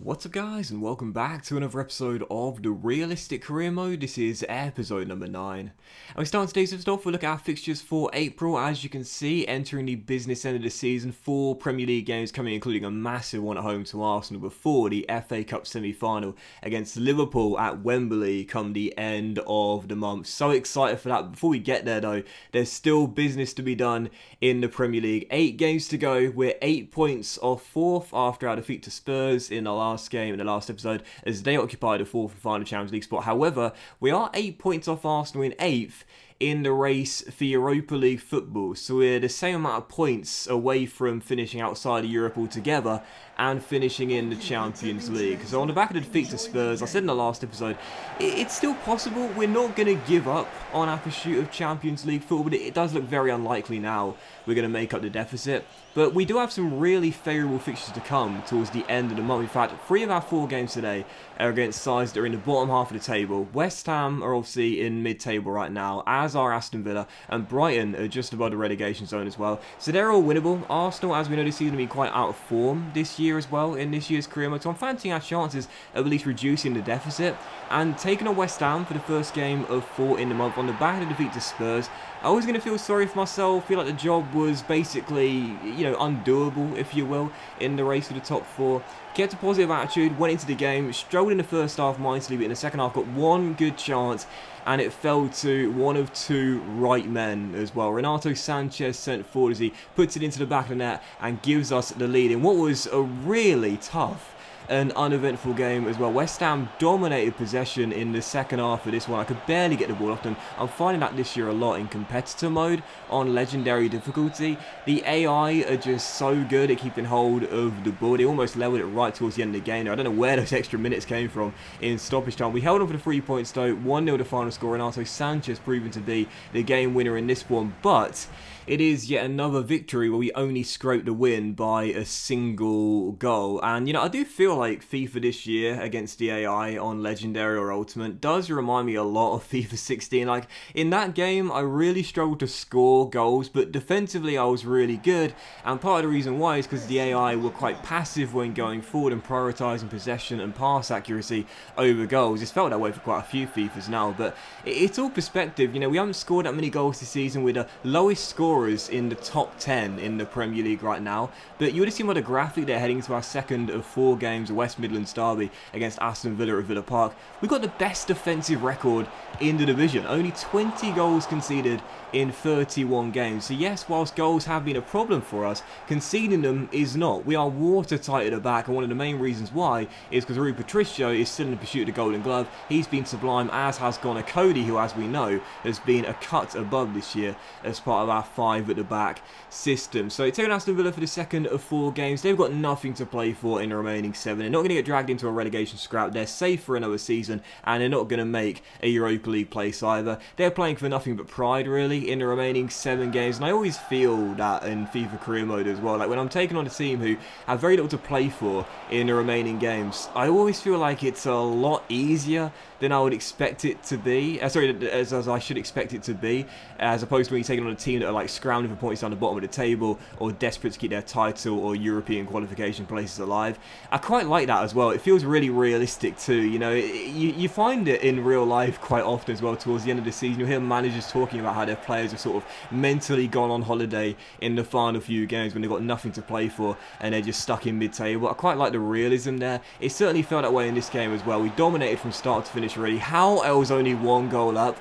What's up guys, and welcome back to another episode of the Realistic Career Mode. This is episode number 9. And we start today's episode off, we'll look at our fixtures for April. As you can see, entering the business end of the season, 4 Premier League games coming, including a massive one at home to Arsenal before the FA Cup semi-final against Liverpool at Wembley come the end of the month. So excited for that. Before we get there though, there's still business to be done in the Premier League. 8 games to go. We're 8 points off 4th after our defeat to Spurs in the last game, in the last episode, as they occupy the 4th and final Champions League spot. However, we are 8 points off Arsenal in 8th in the race for Europa League football. So we're the same amount of points away from finishing outside of Europe altogether and finishing in the Champions League. So on the back of the defeat to Spurs, I said in the last episode, it's still possible. We're not going to give up on our pursuit of Champions League football, but it does look very unlikely now we're going to make up the deficit. But we do have some really favourable fixtures to come towards the end of the month. In fact, 3 of our 4 games today are against sides that are in the bottom half of the table. West Ham are obviously in mid-table right now, as are Aston Villa, and Brighton are just above the relegation zone as well. So they're all winnable. Arsenal, as we know, this season will be quite out of form this year as well in this year's career mode. So I'm fancying our chances of at least reducing the deficit and taking on West Ham for the first game of 4 in the month on the back of the defeat to Spurs. I was going to feel sorry for myself, feel like the job was basically, undoable, if you will, in the race for the top 4. Kept a positive attitude, went into the game, struggled in the first half mightily, but in the second half got one good chance, and it fell to one of 2 right men as well. Renato Sanchez sent forward as he puts it into the back of the net and gives us the lead in what was a really tough an uneventful game as well. West Ham dominated possession in the second half of this one. I could barely get the ball off them. I'm finding that this year a lot in competitor mode on legendary difficulty. The AI are just so good at keeping hold of the ball. They almost leveled it right towards the end of the game. I don't know where those extra minutes came from in stoppage time. We held on for the 3 points though. 1-0 the final score. Renato Sanchez proven to be the game winner in this one, but it is yet another victory where we only scraped the win by a single goal. And, I do feel like FIFA this year against the AI on Legendary or Ultimate does remind me a lot of FIFA 16. Like, in that game, I really struggled to score goals, but defensively I was really good. And part of the reason why is because the AI were quite passive when going forward and prioritising possession and pass accuracy over goals. It's felt that way for quite a few FIFAs now, but it's all perspective. We haven't scored that many goals this season. We're the lowest scorer in the top 10 in the Premier League right now, but you would have seen by the graphic they're heading to our second of 4 games, a West Midlands derby against Aston Villa at Villa Park. We've got the best defensive record in the division, only 20 goals conceded in 31 games. So yes, whilst goals have been a problem for us, conceding them is not. We are watertight at the back, and one of the main reasons why is because Rui Patricio is still in the pursuit of the Golden Glove. He's been sublime, as has Connor Cody, who, as we know, has been a cut above this year as part of our 5 at the back system. So taking Aston Villa for the second of 4 games. They've got nothing to play for in the remaining 7. They're not going to get dragged into a relegation scrap. They're safe for another season, and they're not going to make a Europa League place either. They're playing for nothing but pride, really, in the remaining 7 games, and I always feel that in FIFA career mode as well. Like, when I'm taking on a team who have very little to play for in the remaining games, I always feel like it's a lot easier than I would expect it to be. As I should expect it to be, as opposed to when you're taking on a team that are like scrounging for points down the bottom of the table or desperate to keep their title or European qualification places alive. I quite like that as well. It feels really realistic too. You find it in real life quite often as well. Towards the end of the season, you'll hear managers talking about how their players have sort of mentally gone on holiday in the final few games when they've got nothing to play for and they're just stuck in mid-table. I quite like the realism there. It certainly felt that way in this game as well. We dominated from start to finish already. How I was only 1 goal up?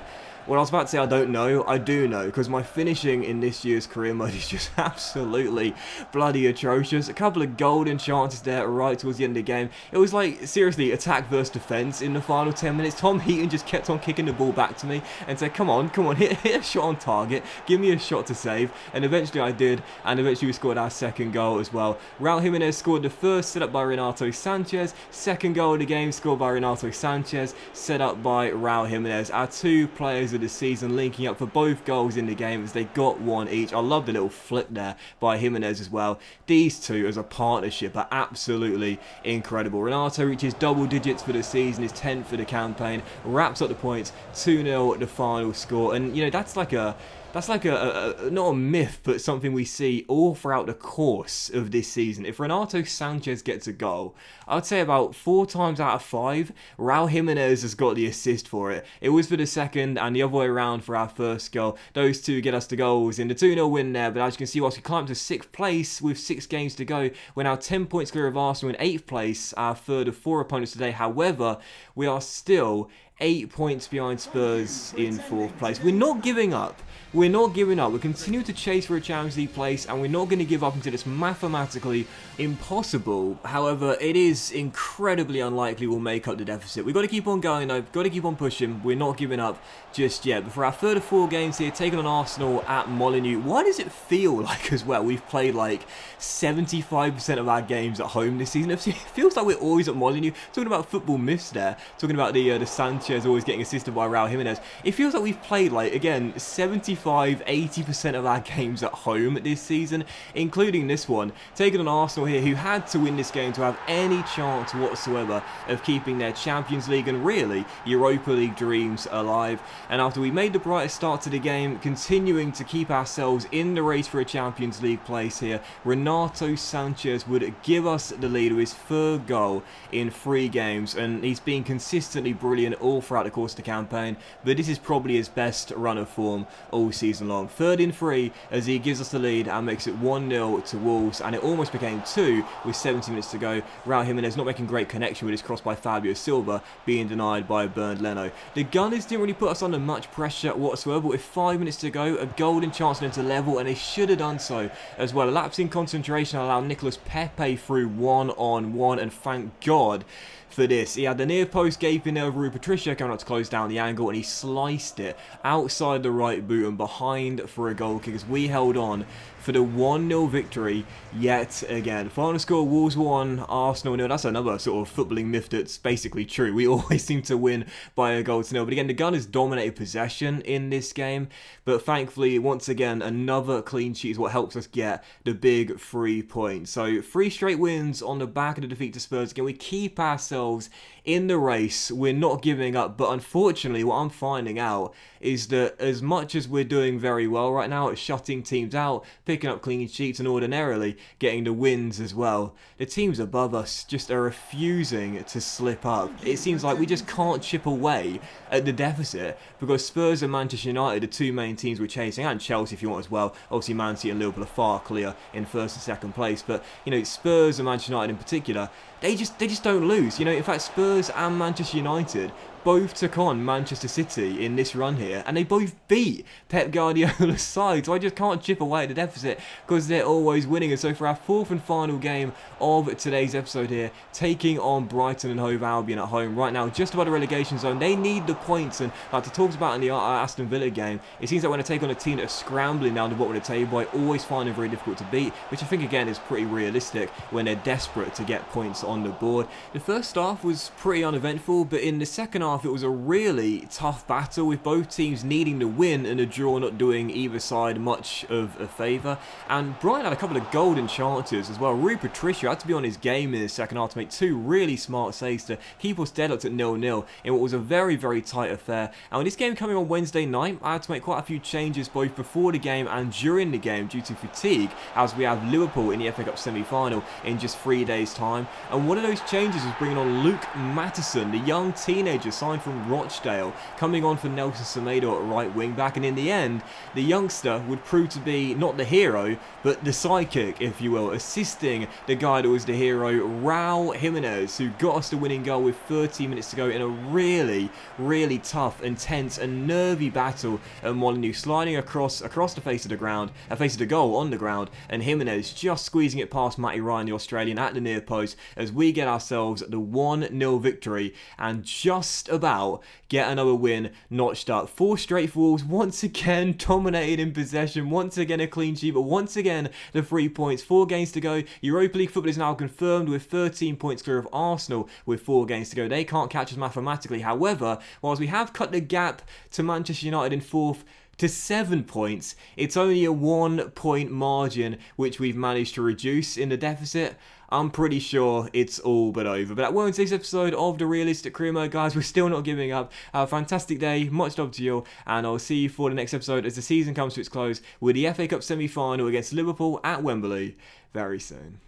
Well, I was about to say I don't know. I do know, because my finishing in this year's career mode is just absolutely bloody atrocious. A couple of golden chances there right towards the end of the game. It was like, seriously, attack versus defence in the final 10 minutes. Tom Heaton just kept on kicking the ball back to me and said, come on, hit a shot on target. Give me a shot to save. And eventually I did, and eventually we scored our second goal as well. Raul Jimenez scored the first, set up by Renato Sanchez. Second goal of the game, scored by Renato Sanchez, set up by Raul Jimenez. Our 2 players of the season linking up for both goals in the game as they got 1 each. I love the little flip there by Jimenez as well. These 2 as a partnership are absolutely incredible. Renato reaches double digits for the season, his 10th for the campaign, wraps up the points, 2-0 the final score, and that's like a That's like not a myth, but something we see all throughout the course of this season. If Renato Sanchez gets a goal, I'd say about 4 times out of 5, Raul Jimenez has got the assist for it. It was for the second and the other way around for our first goal. Those two get us the goals in the 2-0 win there, but as you can see, whilst we climbed to 6th place with 6 games to go, we're now 10 points clear of Arsenal in 8th place, our third of 4 opponents today. However, we are still 8 points behind Spurs in 4th place. We're not giving up. We're not giving up. We're continuing to chase for a Champions League place, and we're not going to give up until it's mathematically impossible. However, it is incredibly unlikely we'll make up the deficit. We've got to keep on going, though. We've got to keep on pushing. We're not giving up just yet. But for our third of 4 games here, taking on Arsenal at Molineux, why does it feel like as well we've played like 75% of our games at home this season? It feels like we're always at Molineux. Talking about football myths there. Talking about the Sanchez always getting assisted by Raul Jimenez. It feels like we've played like, again, 75-80% of our games at home this season, including this one. Taking on Arsenal here, who had to win this game to have any chance whatsoever of keeping their Champions League and really Europa League dreams alive. And after we made the brightest start to the game, continuing to keep ourselves in the race for a Champions League place here, Renato Sanchez would give us the lead with his 3rd goal in 3 games, and he's been consistently brilliant all throughout the course of the campaign, but this is probably his best run of form all season long. 3rd in 3 as he gives us the lead and makes it 1-0 to Wolves, and it almost became 2 with 70 minutes to go. Raul Jimenez not making great connection with his cross by Fabio Silva, being denied by Bernd Leno. The Gunners didn't really put us under much pressure whatsoever, but with 5 minutes to go, a golden chance to level, and they should have done so as well. A lapse in concentration allowed Nicolas Pepe through 1-on-1, and thank God for this. He had the near post gaping there with Rui Patricia coming up to close down the angle, and he sliced it outside the right boot and behind for a goal kick as we held on for the 1-0 victory yet again. Final score, Wolves 1, Arsenal 0. That's another sort of footballing myth that's basically true. We always seem to win by a goal to nil. But again, the Gunners dominated possession in this game. But thankfully, once again, another clean sheet is what helps us get the big 3 points. So 3 straight wins on the back of the defeat to Spurs. Again, we keep ourselves in the race. We're not giving up. But unfortunately, what I'm finding out is that as much as we're doing very well right now at shutting teams out, picking up clean sheets and ordinarily getting the wins as well, the teams above us just are refusing to slip up. It seems like we just can't chip away at the deficit because Spurs and Manchester United, the 2 main teams we're chasing, and Chelsea if you want as well. Obviously Man City and Liverpool are far clear in 1st and 2nd place, but you know, Spurs and Manchester United in particular, they just don't lose. You know, in fact, Spurs and Manchester United both took on Manchester City in this run here, and they both beat Pep Guardiola's side, so I just can't chip away at the deficit because they're always winning. And so for our 4th and final game of today's episode here, taking on Brighton and Hove Albion at home right now, just above the relegation zone. They need the points, and like I talked about in the Aston Villa game, it seems like when I take on a team that are scrambling down the bottom of the table, I always find them very difficult to beat, which I think again is pretty realistic when they're desperate to get points on the board. The first half was pretty uneventful, but in the second half it was a really tough battle with both teams needing to win and a draw not doing either side much of a favour. And Brighton had a couple of golden chances as well. Rui Patricia had to be on his game in the second half to make 2 really smart saves to keep us deadlocked at 0-0 in what was a very, very tight affair. And with this game coming on Wednesday night, I had to make quite a few changes both before the game and during the game due to fatigue, as we have Liverpool in the FA Cup semi-final in just 3 days' time. And one of those changes was bringing on Luke Mattison, the young teenager signed from Rochdale, coming on for Nelson Semedo at right wing back, and in the end the youngster would prove to be not the hero but the sidekick, if you will, assisting the guy that was the hero, Raul Jimenez, who got us the winning goal with 13 minutes to go in a really, really tough, intense and nervy battle at Molineux, sliding across the face of the ground, face of the goal on the ground, and Jimenez just squeezing it past Matty Ryan, the Australian, at the near post as we get ourselves the 1-0 victory and just about get another win notched up. 4 straight for Wolves, once again dominated in possession, once again a clean sheet, but once again the 3 points. 4 games to go. Europa League football is now confirmed with 13 points clear of Arsenal with 4 games to go. They can't catch us mathematically. However, whilst we have cut the gap to Manchester United in 4th to 7 points, it's only a 1 point margin which we've managed to reduce in the deficit. I'm pretty sure it's all but over. But that will end today's episode of the Realistic Career Mode, guys. We're still not giving up. Have a fantastic day, much love to you all, and I'll see you for the next episode as the season comes to its close with the FA Cup semi-final against Liverpool at Wembley very soon.